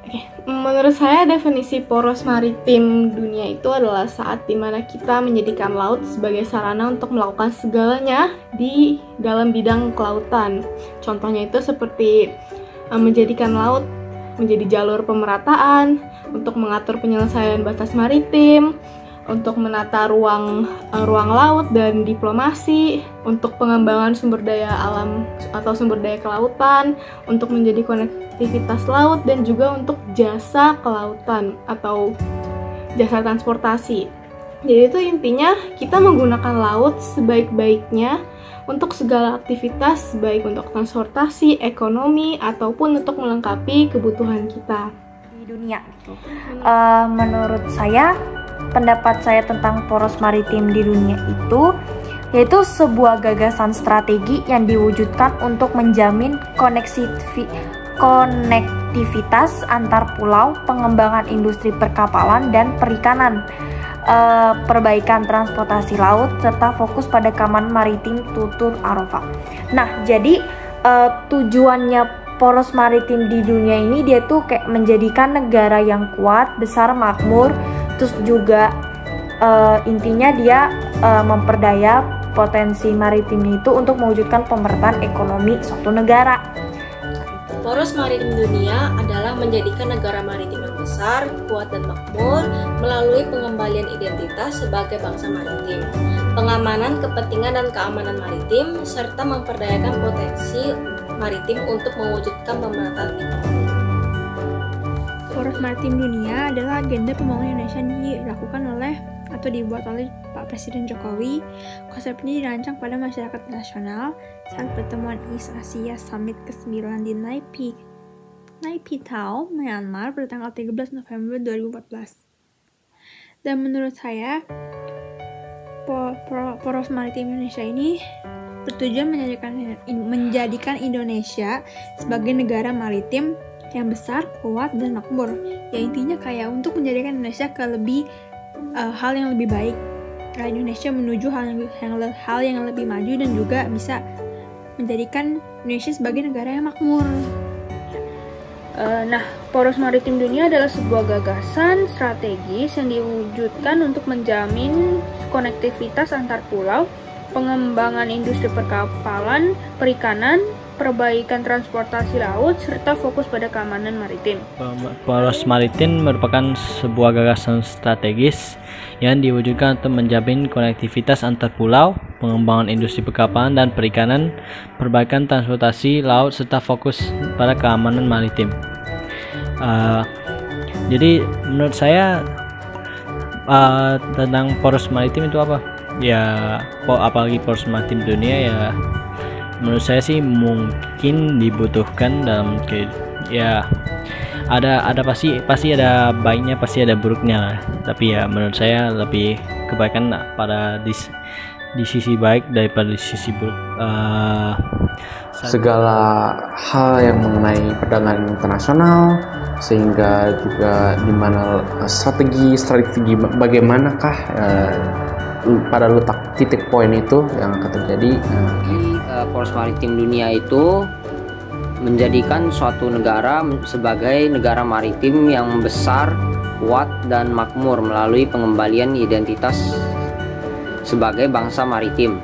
Oke, menurut saya definisi poros maritim dunia itu adalah saat dimana kita menjadikan laut sebagai sarana untuk melakukan segalanya di dalam bidang kelautan. Contohnya itu seperti menjadikan laut menjadi jalur pemerataan, untuk mengatur penyelesaian batas maritim, untuk menata ruang laut dan diplomasi, untuk pengembangan sumber daya alam atau sumber daya kelautan, untuk menjadi konektivitas laut, dan juga untuk jasa kelautan atau jasa transportasi. Jadi itu intinya kita menggunakan laut sebaik-baiknya untuk segala aktivitas, baik untuk transportasi, ekonomi, ataupun untuk melengkapi kebutuhan kita di dunia. Menurut saya, pendapat saya tentang poros maritim di dunia itu yaitu sebuah gagasan strategi yang diwujudkan untuk menjamin konektivitas antar pulau, pengembangan industri perkapalan dan perikanan, perbaikan transportasi laut, serta fokus pada keamanan maritim tutur Arafah. Nah, jadi tujuannya poros maritim di dunia ini dia tuh kayak menjadikan negara yang kuat, besar, makmur, terus juga intinya dia memperdaya potensi maritim itu untuk mewujudkan pemerataan ekonomi suatu negara. Poros maritim dunia adalah menjadikan negara maritim yang besar, kuat dan makmur melalui pengembalian identitas sebagai bangsa maritim, pengamanan kepentingan dan keamanan maritim, serta memperdayakan potensi maritim untuk mewujudkan pemerataan ekonomi. Poros maritim dunia adalah agenda pembangunan Indonesia yang dilakukan oleh atau dibuat oleh Pak Presiden Jokowi. Konsep ini dirancang pada masyarakat nasional saat pertemuan East Asia Summit ke-9 di Naypyidaw, Myanmar pada tanggal 13 November 2014. Dan menurut saya, Poros Maritim Indonesia ini bertujuan menjadikan Indonesia sebagai negara maritim yang besar, kuat, dan makmur. Ya intinya kayak untuk menjadikan Indonesia ke hal yang lebih baik. Indonesia menuju hal yang lebih maju dan juga bisa menjadikan Indonesia sebagai negara yang makmur. Nah, poros maritim dunia adalah sebuah gagasan strategis yang diwujudkan untuk menjamin konektivitas antar pulau, pengembangan industri perkapalan, perikanan, perbaikan transportasi laut, serta fokus pada keamanan maritim. Poros maritim merupakan sebuah gagasan strategis yang diwujudkan untuk menjamin konektivitas antar pulau, pengembangan industri perkapalan dan perikanan, perbaikan transportasi laut, serta fokus pada keamanan maritim. Jadi menurut saya tentang poros maritim itu apa? Ya, apalagi poros maritim dunia ya. Menurut saya sih mungkin dibutuhkan dalam ya ada pasti ada baiknya, pasti ada buruknya lah. Tapi ya menurut saya lebih kebaikan pada di sisi baik daripada di sisi buruk. Segala hal yang mengenai perdagangan internasional, sehingga juga di mana strategi bagaimanakah pada letak titik poin itu yang akan terjadi. Poros maritim dunia itu menjadikan suatu negara sebagai negara maritim yang besar, kuat, dan makmur melalui pengembalian identitas sebagai bangsa maritim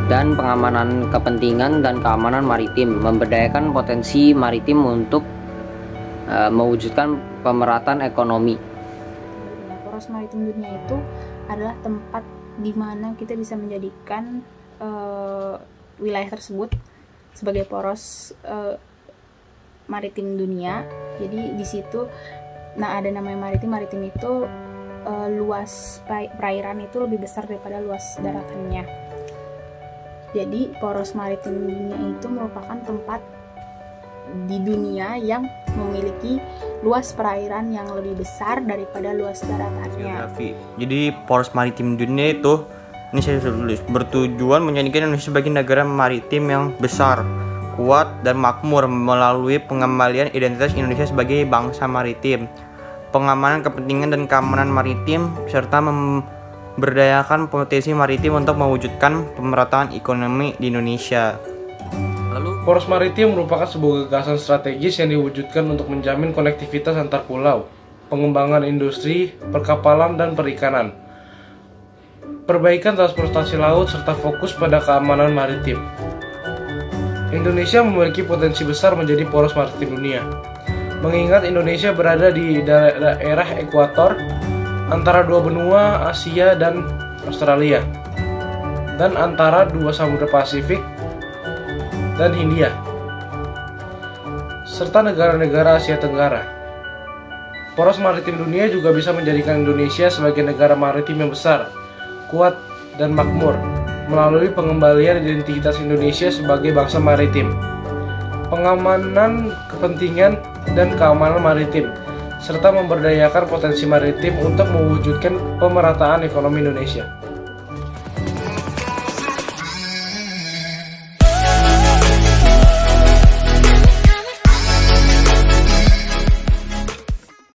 dan pengamanan kepentingan dan keamanan maritim, memberdayakan potensi maritim untuk mewujudkan pemerataan ekonomi. Poros maritim dunia itu adalah tempat di mana kita bisa menjadikan wilayah tersebut sebagai poros maritim dunia. Jadi di situ ada namanya maritim itu luas perairan itu lebih besar daripada luas daratannya. Jadi poros maritim dunia itu merupakan tempat di dunia yang memiliki luas perairan yang lebih besar daripada luas daratannya. Jadi poros maritim dunia itu ini saya tulis bertujuan menjadikan Indonesia sebagai negara maritim yang besar, kuat, dan makmur melalui pengembalian identitas Indonesia sebagai bangsa maritim, pengamanan kepentingan dan keamanan maritim, serta memberdayakan potensi maritim untuk mewujudkan pemerataan ekonomi di Indonesia. Poros maritim merupakan sebuah gagasan strategis yang diwujudkan untuk menjamin konektivitas antar pulau, pengembangan industri, perkapalan, dan perikanan, perbaikan transportasi laut, serta fokus pada keamanan maritim. Indonesia memiliki potensi besar menjadi poros maritim dunia, mengingat Indonesia berada di daerah ekuator antara dua benua Asia dan Australia, dan antara dua samudra Pasifik dan Hindia, serta negara-negara Asia Tenggara. Poros maritim dunia juga bisa menjadikan Indonesia sebagai negara maritim yang besar, kuat, dan makmur melalui pengembalian identitas Indonesia sebagai bangsa maritim, pengamanan kepentingan dan keamanan maritim, serta memberdayakan potensi maritim untuk mewujudkan pemerataan ekonomi Indonesia.